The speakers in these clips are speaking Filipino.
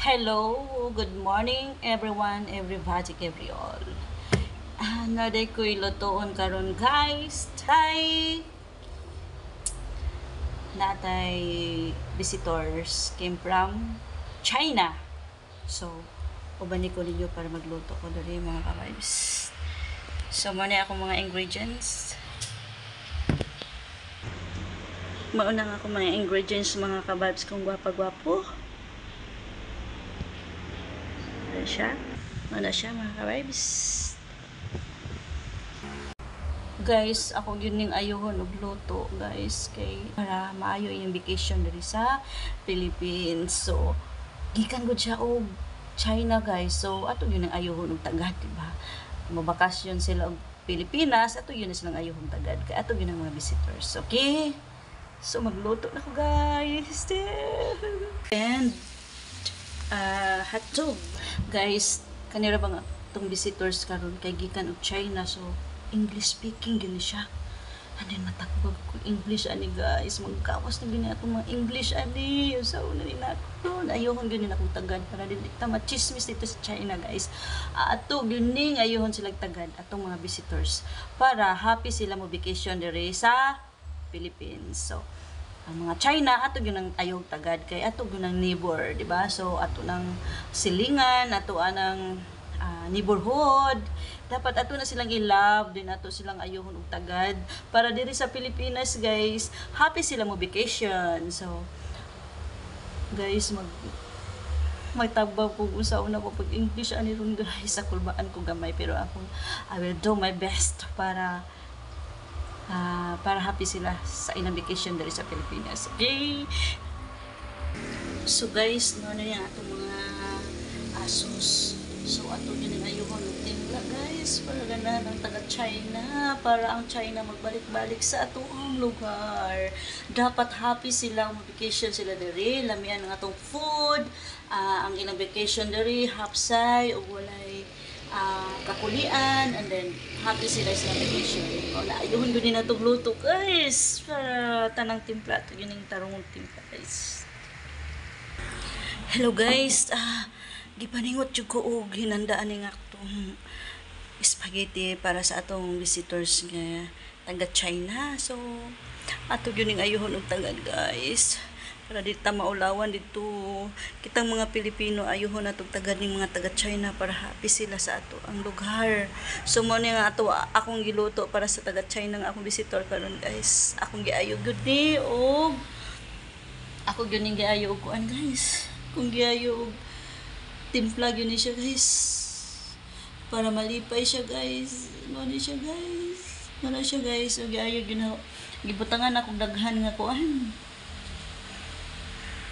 Hello, good morning everyone, everybody, every all. Naday ko'y lutoon karon guys. Natay visitors came from China. So, ubani ko ninyo para magluto ko dali mga ka-vibes. So, muna ako mga ingredients. Mauna nga ako mga ingredients mga ka-vibes kung gwapa-gwapo. Ano siya mga ka-vibes. Guys, ako yun yung ayuhon og luto guys kay para maayo yung vacation diri sa Philippines. So gikan gud siya og China guys. So ato yun ang ayuhon og tagad, diba? Mabakasyon sila og Pilipinas, ato yun silang ayuhon tagad kay ato yun ang mga visitors. Okay? So magluto na ko guys. And hotdog guys, kanira bang itong visitors karon kay gikan og China, so English speaking gini siya. And then matakbag ko English ani guys, magkawas na gini atong mga English ani. So na din ako ayohon gini na kong tagad para dili ta machismis dito sa China guys. Ato gini ayohon sila tagad atong mga visitors para happy sila mo vacation diri sa Philippines. So ang mga China ato gyud ang ayog tagad kay ato gyud ang neighbor, di ba? So ato nang silingan, ato anang neighborhood, dapat ato na silang i-love, din ato silang ayohon og tagad para diri sa Pilipinas guys happy sila mo vacation. So guys, magtabang ko sa una ko pag English ani ron guys, sa kulbaan ko gamay pero ako I will do my best para happy sila sa inang vacation dali sa Pilipinas. Okay? So guys, no na yan atong mga asos. So ato yun ang ayuhon ng timpla guys para ganahan ang taga China, para ang China magbalik-balik sa atong lugar. Dapat happy sila, mag-vacation sila diri, lamian ng atong food, ang ilang vacation diri hapsay o walay kakulian, and then happy sila sa vacation. O na ayuhon gud na tong luto guys para tanang timpla to yun yung tarong timpla guys. Hello guys, gipaningot jud ko og hinandaan ni nga atong spaghetti para sa atong visitors nga taga China. So ato gyud ning ayuhon og tagad guys para di ta maulawan dito kitang mga Pilipino, ayuhon natong tagad ning mga taga China para happy sila sa ato ang lugar. So mo ni nga ato akong giluto para sa taga China nga akong visitor karon guys. Akong giayo gud ni og ako gyud ning giayo og kuan guys, kung giayo og timpla gyud ni siya guys para malipay siya guys. Mo ni siya guys, mo na siya guys. Og giayo gyud na gibutangan akong daghan nga kuan,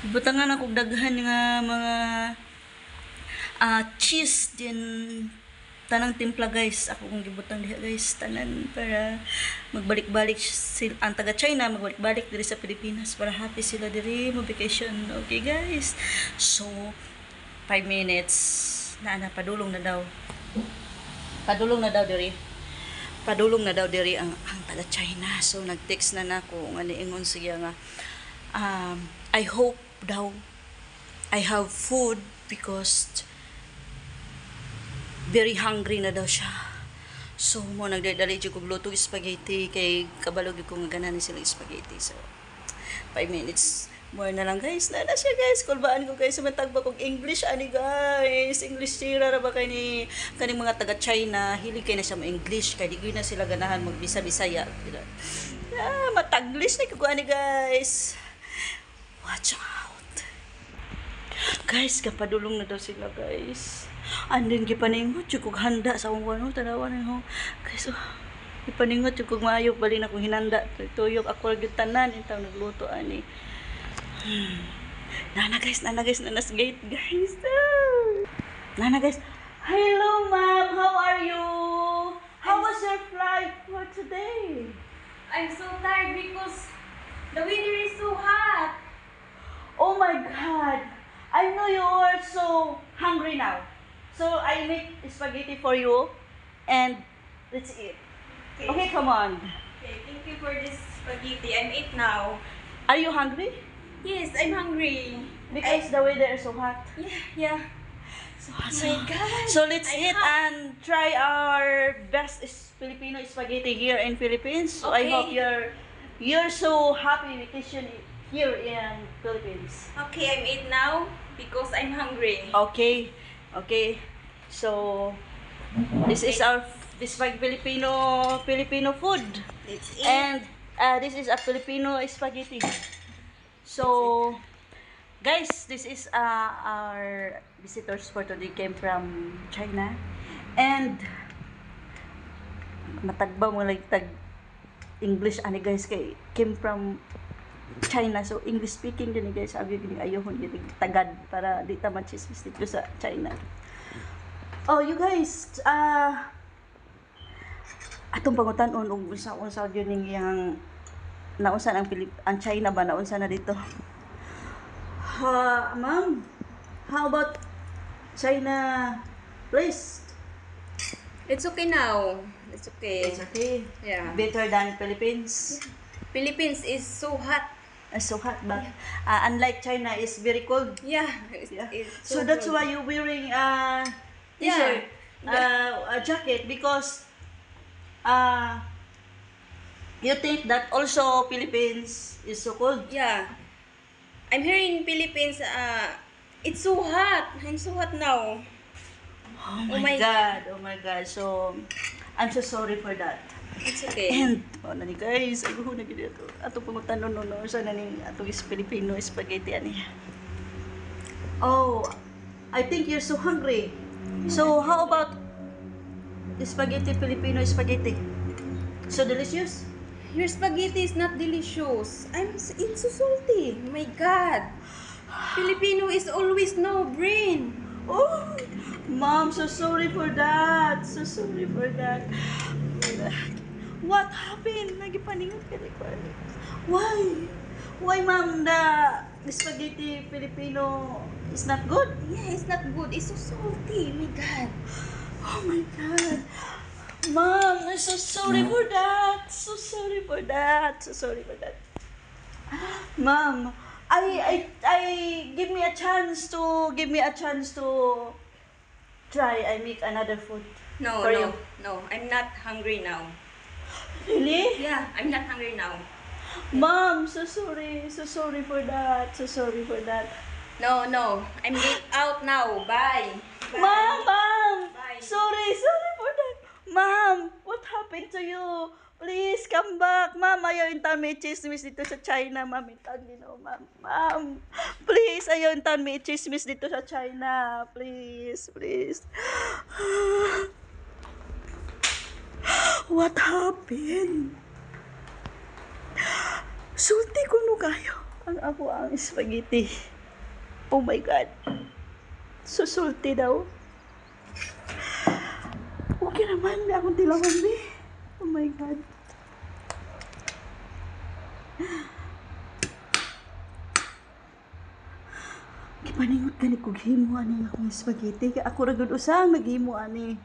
butangan ako daghan nga mga cheese din tanang timpla guys. Ako kung gibutang diha guys tanan para magbalik-balik sila ang taga China, magbalik-balik diri sa Pilipinas para happy sila diri mo vacation. Okay guys, so 5 minutes na padulong na daw diri ang taga China. So nag-text na nako nga niingon siya nga I hope daw I have food because very hungry na daw siya. So mo nagdadali jud kog luto spaghetti kay kabalo gyud ko nga ganahan sila spaghetti. So 5 minutes more na lang guys, na siya guys. Kulbaan ko guys, matagba kog English ani guys. English sira ra ba kay ni kaning mga taga China, hilig kay na siya mo English kay di gyud na sila ganahan magbisa-bisaya. Mataglish na ko ani guys. Watch out. Guys, kapadulong na daw sila guys. And then gipaningot jud kog handa sa akong wano tanawan ho. Guys, gipaningot jud kog maayo bali na kong hinanda. Tuyok ako gyud tanan intaw nagluto ani. Nana guys, nanas gate guys. Nana guys. Hello ma'am, how are you? How was your flight for today? I'm so tired because the weather is so hot. Oh my God! I know you are so hungry now. So I make spaghetti for you, and let's eat. Okay, come on. Okay, thank you for this spaghetti. I'm 8 now. Are you hungry? Yes, I'm hungry. Because the weather is so hot. Yeah. So, Oh my God. so let's I eat have- and try our best Filipino spaghetti here in Philippines. So I Okay. hope you're so happy vacation here in Philippines. Okay, I'm eat now because I'm hungry. Okay. Okay. So this is our Filipino food. Let's eat. And this is a Filipino spaghetti. So, guys, this is our visitors for today came from China. And matagba mo like tag English ani guys kay came from China. So, English speaking din guys. Sabi gini ayohon gini tagad para di ta machismis dito sa China. Oh, you guys, atong pangutan-on og unsa gyud ning yang naunsa ang China ba naunsa na dito? Ma'am, how about China place? It's okay now. It's okay. It's okay. Yeah. Better than Philippines. Philippines is so hot. So hot but unlike China is very cold. Yeah. Yeah. It's So that's cold. why you're wearing t-shirt, a jacket because you think that also Philippines is so cold. Yeah. I'm here in Philippines. It's so hot. I'm so hot now. Oh my God. Oh my God. So I'm so sorry for that. It's okay. And na ni guys, ay guho na gid ato. Ato pangutan no sa naning ato is Filipino spaghetti ani. Oh, I think you're so hungry. So how about spaghetti Filipino spaghetti? So delicious? Your spaghetti is not delicious. It's so salty. Oh my God. Filipino is always no brain. Oh, Mom, so sorry for that. So sorry for that. What happened? Nagipaningot ka ni Carly. Why? Why, Mom, the spaghetti Filipino is not good? Yeah, it's not good. It's so salty. Oh my God. Oh my God. Mom, I'm so sorry for that. So sorry for that. So sorry for that. Mom, I give me a chance to try. I make another food. No, For no, you. no. I'm not hungry now. Really? Yeah, I'm not hungry now. Mom, so sorry. So sorry for that. So sorry for that. No, no. I'm get out now. Bye. Bye. Mom! Bye. Sorry for that. Mom, what happened to you? Please come back. Mom, ayaw yung may chismis dito sa China. Mom, intan gino, Mom. Mom, please, ayaw yung may chismis dito sa China. Please, please. What happened? Sulti ko no kayo. Ang ako ang spaghetti. Oh my God. So sulti daw. Okay naman, may akong tilawan be. Oh my God. Kipaningot ka ni kog himo ani nga akong spaghetti. Kaya ako ra gud usang naghimo ani.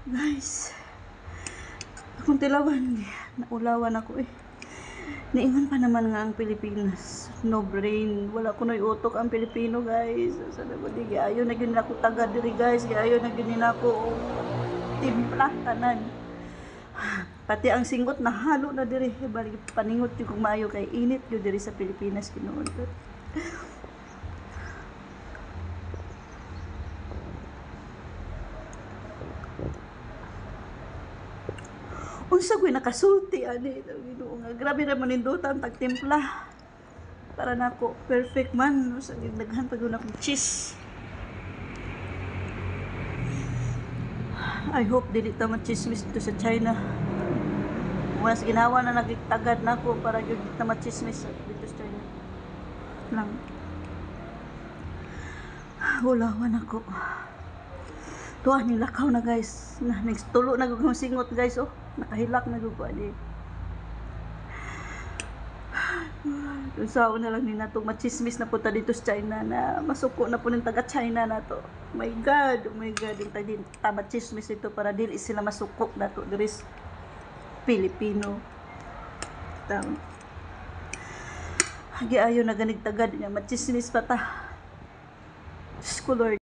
Guys. Akong tilawan, naulawan ako eh. Niingon pa naman nga ang Pilipinas. No brain. Wala ko na utok ang Pilipino, guys. Sana ko di. Ayaw na gini ako taga diri, guys. Ayaw na gini ako timpla tanan. Pati ang singot na halo na diri. Balik paningot yung kung maayo kay init yung diri sa Pilipinas kinuon. Unsa ko'y nakasulti ani Ginoo nga grabe ra man nindutan tag timpla para nako perfect man sa daghan pag akong cheese. I hope dili ta machismis dito sa China. Mas ginawa na nagtagad nako para gyud ta machismis dito sa China. Lang. Hulawan ako. Tuwa ni lakaw na guys. Next tulo na gugong singot guys oh. Nakahilak na gugwa di. Usaw na lang ni natong machismis na punta dito sa China na masuko na po ng taga China na to. Oh my God, yung tagin machismis ito para dili sila masuko na to. There is Filipino. Hagi ayo na ganig tagad niya machismis pa ta. Diyos ko Lord.